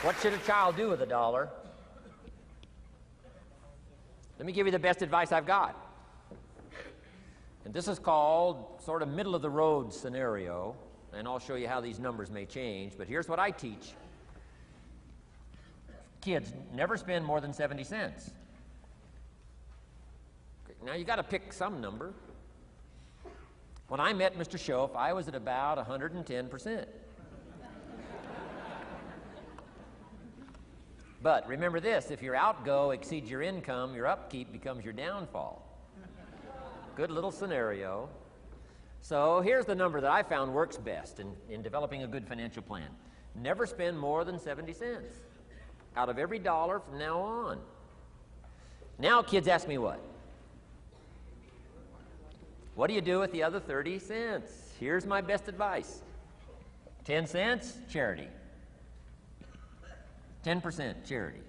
What should a child do with a dollar? Let me give you the best advice I've got. And this is called sort of middle of the road scenario, and I'll show you how these numbers may change, but here's what I teach. Kids, never spend more than 70 cents. Okay, now you got to pick some number. When I met Mr. Shoaff, I was at about 110%. But remember this, if your outgo exceeds your income, your upkeep becomes your downfall. Good little scenario. So here's the number that I found works best in developing a good financial plan. Never spend more than 70 cents out of every dollar from now on. Now kids ask me what? What do you do with the other 30 cents? Here's my best advice. 10 cents, charity. 10% charity.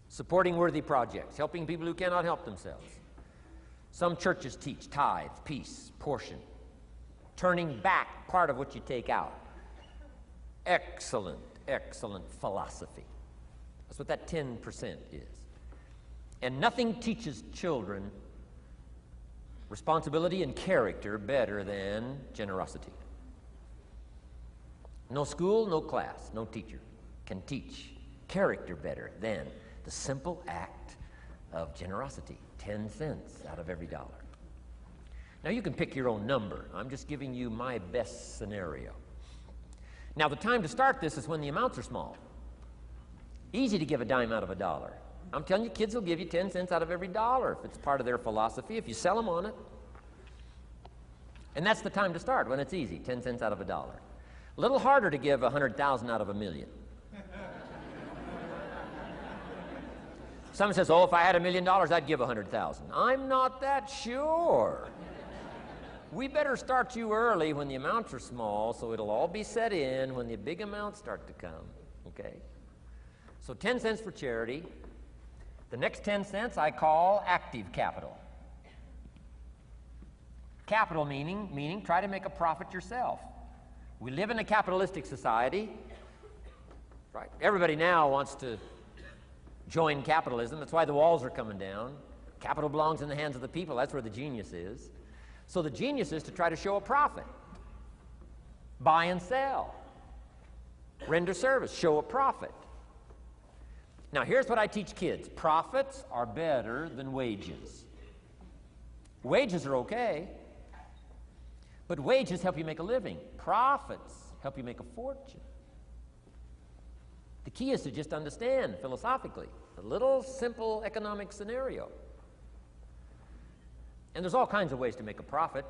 Supporting worthy projects, helping people who cannot help themselves. Some churches teach tithe, peace, portion. Turning back part of what you take out. Excellent, excellent philosophy. That's what that 10% is. And nothing teaches children responsibility and character better than generosity. No school, no class, no teacher can teach character better than the simple act of generosity. 10 cents out of every dollar. Now you can pick your own number. I'm just giving you my best scenario. Now the time to start this is when the amounts are small. Easy to give a dime out of a dollar. I'm telling you, kids will give you 10 cents out of every dollar if it's part of their philosophy, if you sell them on it. And that's the time to start, when it's easy, 10 cents out of a dollar. A little harder to give 100,000 out of a million. Someone says, oh, if I had $1 million, I'd give 100,000. I'm not that sure. We better start you early when the amounts are small, so it'll all be set in when the big amounts start to come, okay? So 10 cents for charity. The next 10 cents I call active capital. Capital meaning try to make a profit yourself. We live in a capitalistic society, right? Everybody now wants to join capitalism. That's why the walls are coming down. Capital belongs in the hands of the people. That's where the genius is. So the genius is to try to show a profit. Buy and sell. Render service. Show a profit. Now here's what I teach kids. Profits are better than wages. Wages are okay, but wages help you make a living. Profits help you make a fortune. The key is to just understand philosophically a little simple economic scenario. And there's all kinds of ways to make a profit.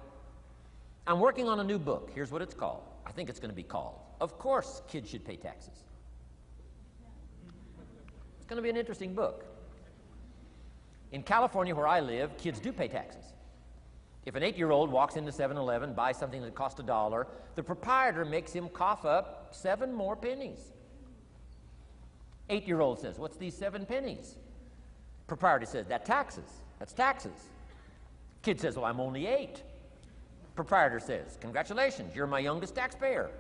I'm working on a new book. Here's what it's called. I think it's going to be called, Of Course Kids Should Pay Taxes. It's going to be an interesting book. In California, where I live, kids do pay taxes. If an 8-year-old walks into 7-Eleven, buys something that costs $1, the proprietor makes him cough up 7 more pennies. 8-year-old says, what's these 7 pennies? Proprietor says, that's taxes. Kid says, well, I'm only 8. Proprietor says, congratulations, you're my youngest taxpayer.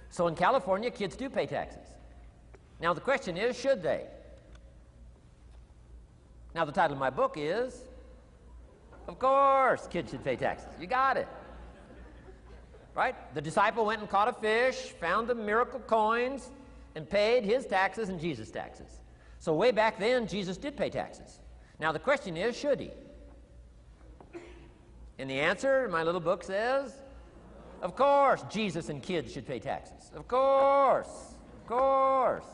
So in California, kids do pay taxes. Now the question is, should they? Now the title of my book is, Of Course Kids Should Pay Taxes. You got it. Right? The disciple went and caught a fish, found the miracle coins, and paid his taxes and Jesus' taxes. So way back then, Jesus did pay taxes. Now the question is, should he? And the answer, my little book says, of course Jesus and kids should pay taxes. Of course. Of course.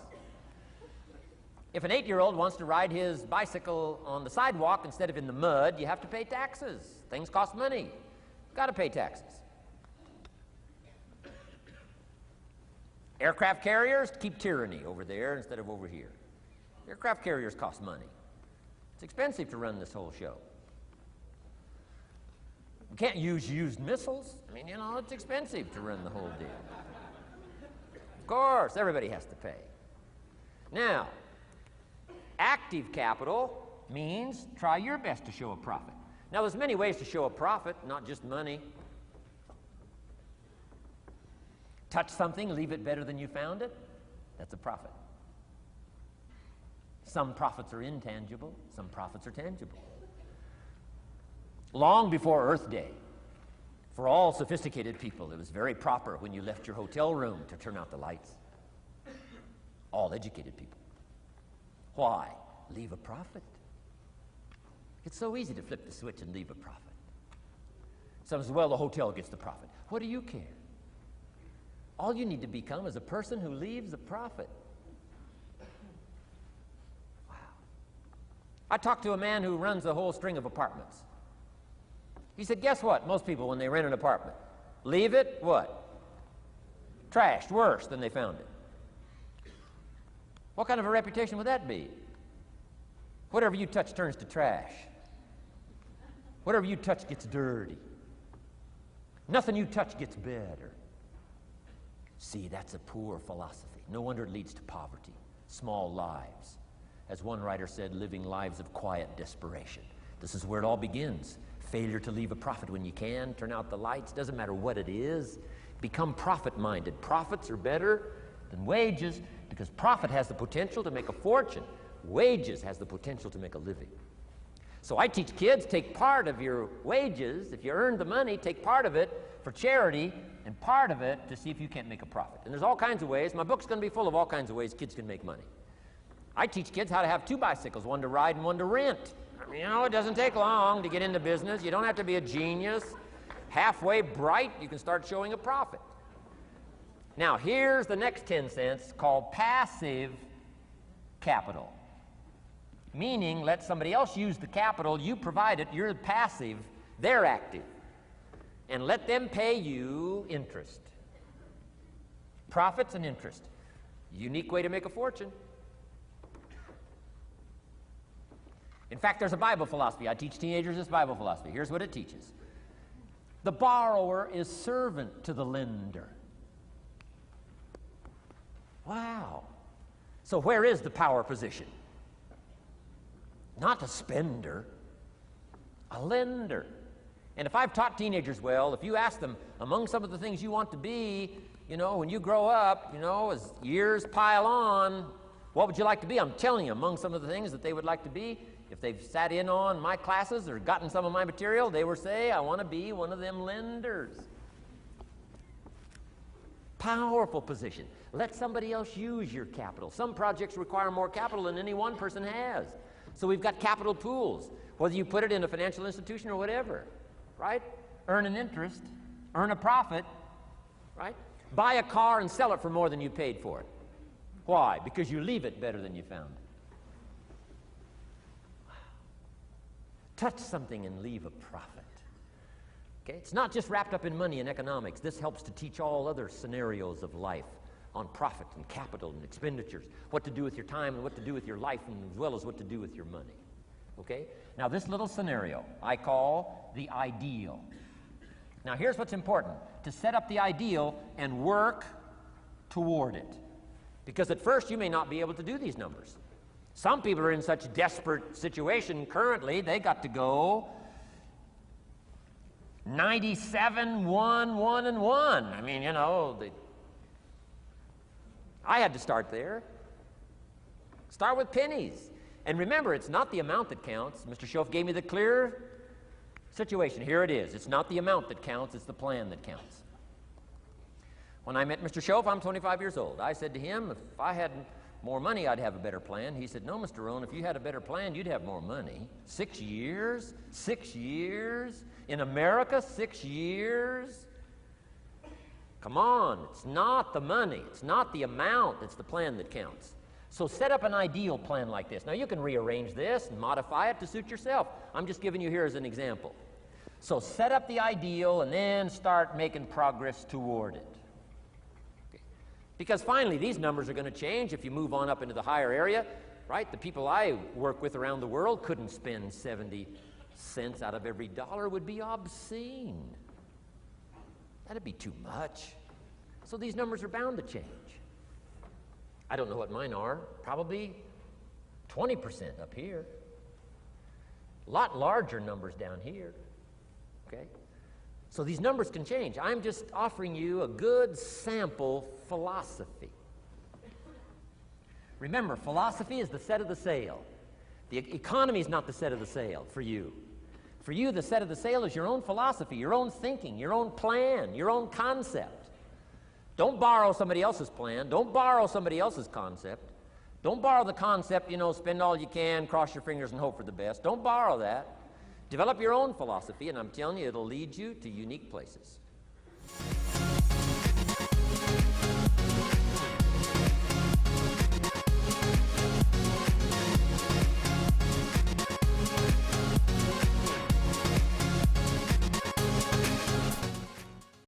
If an 8-year-old wants to ride his bicycle on the sidewalk instead of in the mud, you have to pay taxes. Things cost money. Got to pay taxes. Aircraft carriers keep tyranny over there instead of over here. Aircraft carriers cost money. It's expensive to run this whole show. You can't use used missiles. I mean, you know, it's expensive to run the whole deal. Of course, everybody has to pay. Now, active capital means try your best to show a profit. Now, there's many ways to show a profit, not just money. Touch something, leave it better than you found it, that's a profit. Some profits are intangible, some profits are tangible. Long before Earth Day, for all sophisticated people, it was very proper when you left your hotel room to turn out the lights. All educated people. Why? Leave a profit. It's so easy to flip the switch and leave a profit. Some says, well, the hotel gets the profit. What do you care? All you need to become is a person who leaves a profit. Wow. I talked to a man who runs a whole string of apartments. He said, guess what? Most people, when they rent an apartment, leave it, what? Trashed, worse than they found it. What kind of a reputation would that be? Whatever you touch turns to trash. Whatever you touch gets dirty. Nothing you touch gets better. See, that's a poor philosophy. No wonder it leads to poverty, small lives. As one writer said, living lives of quiet desperation. This is where it all begins. Failure to leave a profit when you can, turn out the lights, doesn't matter what it is. Become profit-minded. Profits are better than wages because profit has the potential to make a fortune. Wages has the potential to make a living. So I teach kids, take part of your wages. If you earn the money, take part of it for charity and part of it to see if you can't make a profit. And there's all kinds of ways. My book's going to be full of all kinds of ways kids can make money. I teach kids how to have 2 bicycles, one to ride and one to rent. I mean, you know, it doesn't take long to get into business. You don't have to be a genius. Halfway bright, you can start showing a profit. Now, here's the next 10 cents called passive capital. Meaning, let somebody else use the capital, you provide it, you're passive, they're active. And let them pay you interest. Profits and interest. Unique way to make a fortune. In fact, there's a Bible philosophy. I teach teenagers this Bible philosophy. Here's what it teaches. The borrower is servant to the lender. Wow. So where is the power position? Not a spender, a lender. And if I've taught teenagers well, if you ask them, among some of the things you want to be, you know, when you grow up, you know, as years pile on, what would you like to be? I'm telling you, among some of the things that they would like to be, if they've sat in on my classes or gotten some of my material, they will say, I want to be one of them lenders. Powerful position. Let somebody else use your capital. Some projects require more capital than any one person has. So we've got capital pools, whether you put it in a financial institution or whatever, right? Earn an interest, earn a profit, right? Buy a car and sell it for more than you paid for it. Why? Because you leave it better than you found it. Wow. Touch something and leave a profit. Okay? It's not just wrapped up in money and economics. This helps to teach all other scenarios of life on profit and capital and expenditures, what to do with your time and what to do with your life, and as well as what to do with your money. Okay? Now this little scenario I call the ideal. Now here's what's important, to set up the ideal and work toward it. Because at first you may not be able to do these numbers. Some people are in such desperate situation currently, they got to go 97, 1, 1, and 1. I mean, you know, I had to start there. Start with pennies. And remember, it's not the amount that counts. Mr. Shoaff gave me the clear situation. Here it is. It's not the amount that counts, it's the plan that counts. When I met Mr. Shoaff, I'm 25 years old. I said to him, if I had more money, I'd have a better plan. He said, no, Mr. Rohn, if you had a better plan, you'd have more money. 6 years? 6 years? In America, 6 years? Come on, it's not the money, it's not the amount, it's the plan that counts. So set up an ideal plan like this. Now you can rearrange this and modify it to suit yourself. I'm just giving you here as an example. So set up the ideal and then start making progress toward it. Okay. Because finally these numbers are going to change if you move on up into the higher area, right? The people I work with around the world couldn't spend 70 cents out of every dollar. Would be obscene. That'd be too much. So these numbers are bound to change. I don't know what mine are. Probably 20% up here. A lot larger numbers down here. Okay? So these numbers can change. I'm just offering you a good sample philosophy. Remember, philosophy is the set of the sail. The economy is not the set of the sail for you. For you, the set of the sail is your own philosophy, your own thinking, your own plan, your own concept. Don't borrow somebody else's plan. Don't borrow somebody else's concept. Don't borrow the concept, spend all you can, cross your fingers and hope for the best. Don't borrow that. Develop your own philosophy, and I'm telling you, it'll lead you to unique places.